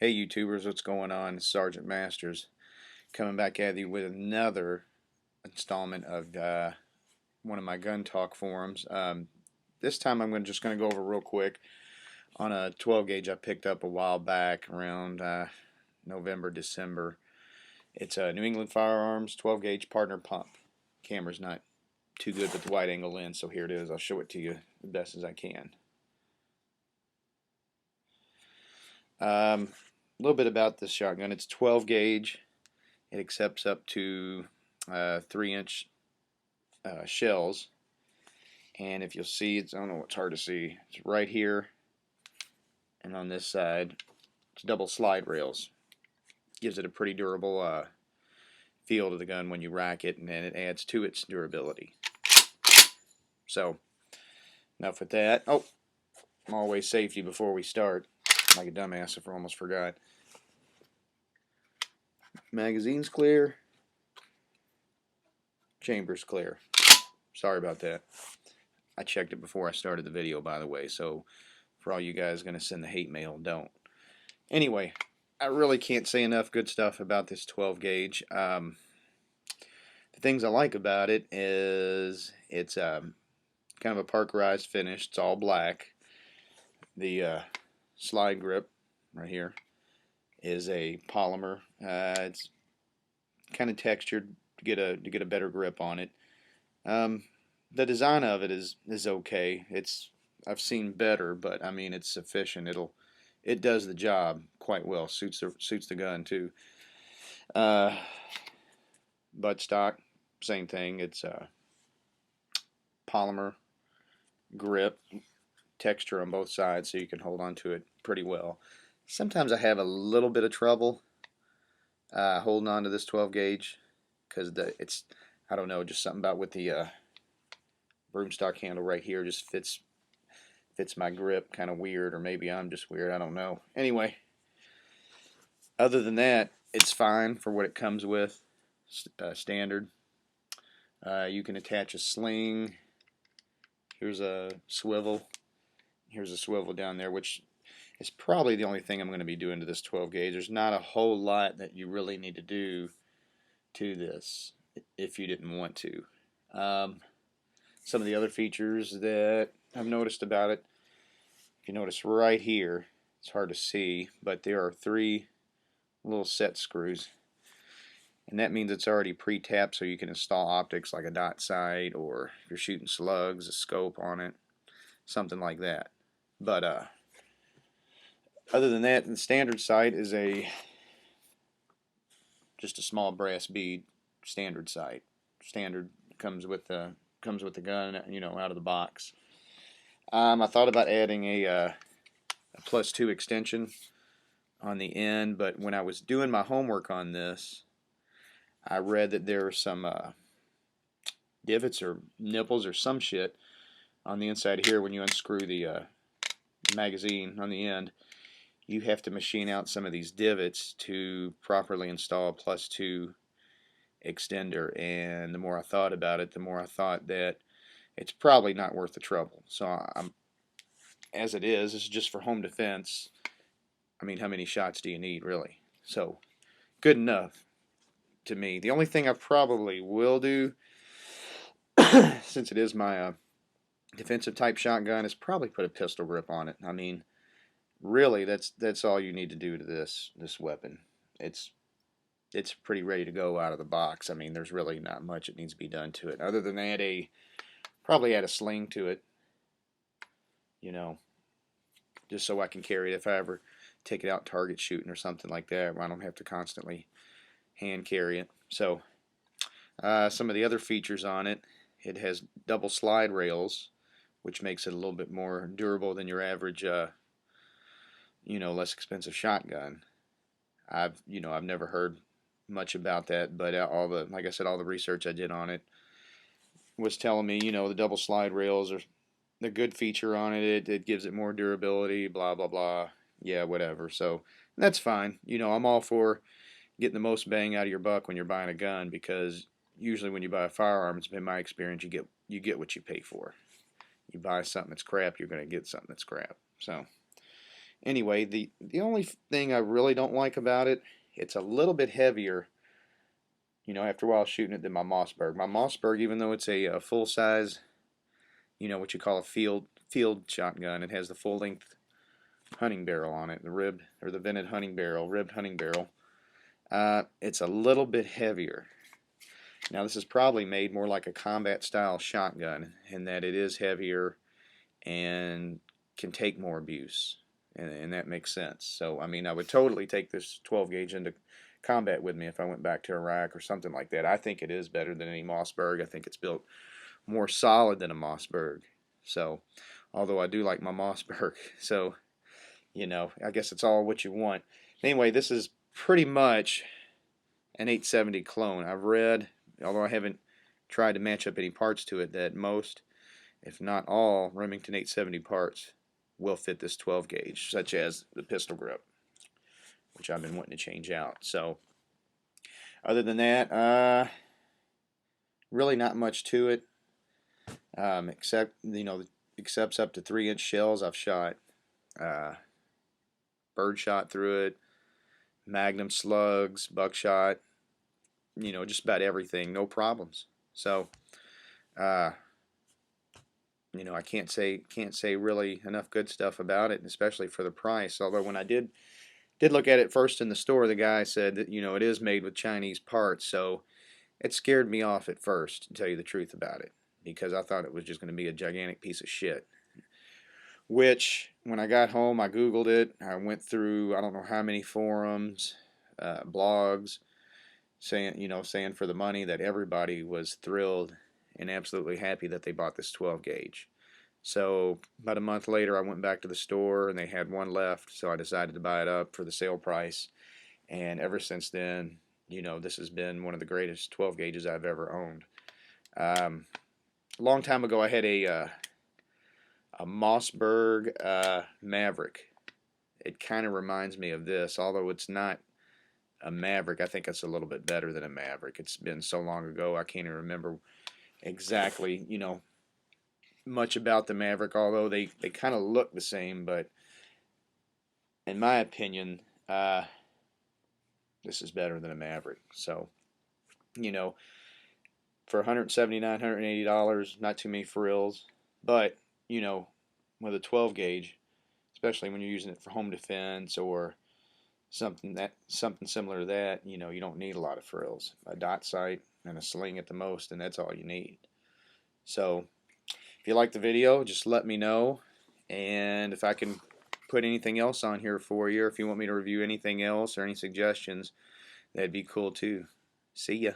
Hey YouTubers, what's going on? It's Sergeant Masters coming back at you with another installment of one of my gun talk forums. This time I'm just going to go over real quick on a 12 gauge I picked up a while back around November, December. It's a New England Firearms 12 gauge Pardner Pump. Camera's not too good with the wide angle lens, so here it is. I'll show it to you the best as I can. A little bit about this shotgun. It's 12 gauge. It accepts up to 3-inch shells, and if you'll see, I don't know, it's hard to see. It's right here, and on this side, it's double slide rails. Gives it a pretty durable feel to the gun when you rack it, and then it adds to its durability. So, enough with that. Oh, always safety before we start. Like a dumbass, I almost forgot. Magazine's clear. Chamber's clear. Sorry about that. I checked it before I started the video, by the way, so for all you guys going to send the hate mail, don't. Anyway, I really can't say enough good stuff about this 12 gauge. The things I like about it is it's kind of a parkerized finish. It's all black. The slide grip right here is a polymer. It's kind of textured to get a better grip on it. The design of it is okay. I've seen better, but I mean it's sufficient. It does the job quite well. Suits the gun too. Buttstock, same thing. It's polymer grip, texture on both sides, so you can hold on to it pretty well. Sometimes I have a little bit of trouble holding on to this 12 gauge because it's, I don't know, just something about with the broomstock handle right here just fits my grip kind of weird, or maybe I'm just weird, I don't know. Anyway, other than that, it's fine for what it comes with, standard. You can attach a sling. Here's a swivel. Here's a swivel down there, which is probably the only thing I'm going to be doing to this 12 gauge. There's not a whole lot that you really need to do to this if you didn't want to. Some of the other features that I've noticed about it, if you notice right here, it's hard to see, but there are 3 little set screws, and that means it's already pre-tapped, so you can install optics like a dot sight, or if you're shooting slugs, a scope on it, something like that. But other than that, the standard sight is just a small brass bead standard sight. Standard comes with the gun, you know, out of the box. I thought about adding a +2 extension on the end, but when I was doing my homework on this, I read that there are some divots or nipples or some shit on the inside here. When you unscrew the magazine on the end, you have to machine out some of these divots to properly install a +2 extender, and the more I thought about it, the more I thought that it's probably not worth the trouble. So as it is, this is just for home defense. I mean, how many shots do you need, really? So good enough to me. The only thing I probably will do, since it is my defensive type shotgun, is probably put a pistol grip on it. I mean, really, that's all you need to do to this weapon. It's pretty ready to go out of the box. I mean, there's really not much that needs to be done to it, other than probably add a sling to it, you know, just so I can carry it if I ever take it out target shooting or something like that, where I don't have to constantly hand carry it. So some of the other features on it, it has double slide rails, which makes it a little bit more durable than your average you know, less expensive shotgun. I've never heard much about that, but like I said, all the research I did on it was telling me, you know, the double slide rails are the good feature on it. It gives it more durability, blah blah blah. Yeah, whatever. So that's fine. You know, I'm all for getting the most bang out of your buck when you're buying a gun, because usually when you buy a firearm, it's been my experience, you get what you pay for. You buy something that's crap, you're going to get something that's crap. So Anyway, the only thing I really don't like about it, it's a little bit heavier, after a while shooting it than my Mossberg. My Mossberg, even though it's a full size, what you call a field shotgun, it has the full length hunting barrel on it, the ribbed or the vented hunting barrel, ribbed hunting barrel. It's a little bit heavier. Now this is probably made more like a combat style shotgun in that it is heavier and can take more abuse, and that makes sense. So I mean, I would totally take this 12 gauge into combat with me if I went back to Iraq or something like that. I think it is better than any Mossberg. I think it's built more solid than a Mossberg. So although I do like my Mossberg, so I guess it's all what you want. Anyway, this is pretty much an 870 clone. I've read, although I haven't tried to match up any parts to it, that most, if not all, Remington 870 parts will fit this 12 gauge, such as the pistol grip, which I've been wanting to change out. So other than that, really not much to it, except accepts up to 3-inch shells. I've shot birdshot through it, magnum slugs, buckshot, just about everything, no problems. So I can't say really enough good stuff about it, especially for the price. Although when I did look at it first in the store, the guy said that it is made with Chinese parts, so it scared me off at first, to tell you the truth about it, because I thought it was just going to be a gigantic piece of shit. Which, when I got home, I Googled it. I went through I don't know how many forums, blogs, saying for the money that everybody was thrilled and absolutely happy that they bought this 12 gauge. So about a month later, I went back to the store and they had one left, so I decided to buy it up for the sale price. And ever since then, this has been one of the greatest 12 gauges I've ever owned. A long time ago, I had a Mossberg Maverick. It kind of reminds me of this, although it's not a Maverick. I think it's a little bit better than a Maverick. It's been so long ago, I can't even remember exactly, much about the Maverick, although they kind of look the same. But in my opinion, this is better than a Maverick. So, for $179, $180, not too many frills. But, with a 12 gauge, especially when you're using it for home defense or something similar to that, you don't need a lot of frills. A dot sight and a sling at the most, and that's all you need. So if you like the video, just let me know, and if I can put anything else on here for you, or if you want me to review anything else or any suggestions, that'd be cool too. See ya.